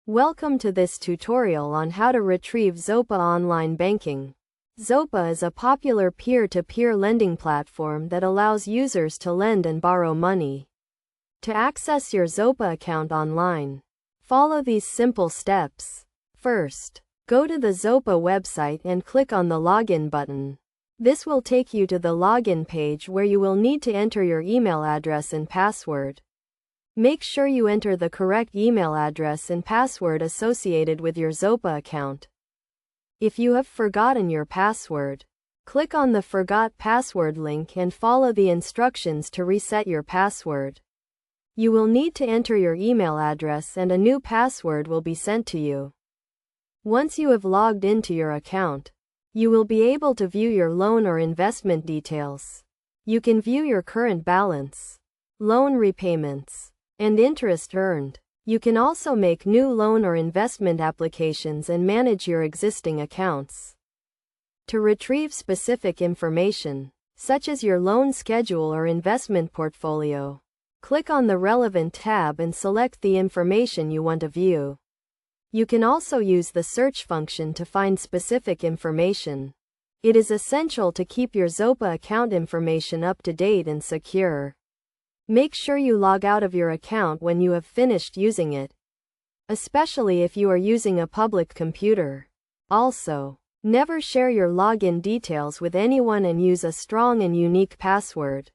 Welcome to this tutorial on how to retrieve Zopa online banking. Zopa is a popular peer-to-peer lending platform that allows users to lend and borrow money. To access your Zopa account online, follow these simple steps. First, go to the Zopa website and click on the Login button. This will take you to the login page where you will need to enter your email address and password. Make sure you enter the correct email address and password associated with your Zopa account. If you have forgotten your password, click on the Forgot Password link and follow the instructions to reset your password. You will need to enter your email address and a new password will be sent to you. Once you have logged into your account, you will be able to view your loan or investment details. You can view your current balance, loan repayments, and interest earned. You can also make new loan or investment applications and manage your existing accounts. To retrieve specific information, such as your loan schedule or investment portfolio, click on the relevant tab and select the information you want to view. You can also use the search function to find specific information. It is essential to keep your Zopa account information up to date and secure. Make sure you log out of your account when you have finished using it, especially if you are using a public computer. Also, never share your login details with anyone and use a strong and unique password.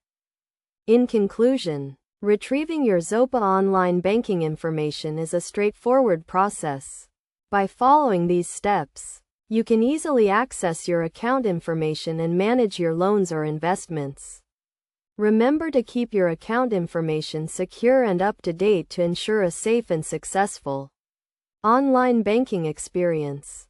In conclusion, retrieving your Zopa online banking information is a straightforward process. By following these steps, you can easily access your account information and manage your loans or investments. Remember to keep your account information secure and up to date to ensure a safe and successful online banking experience.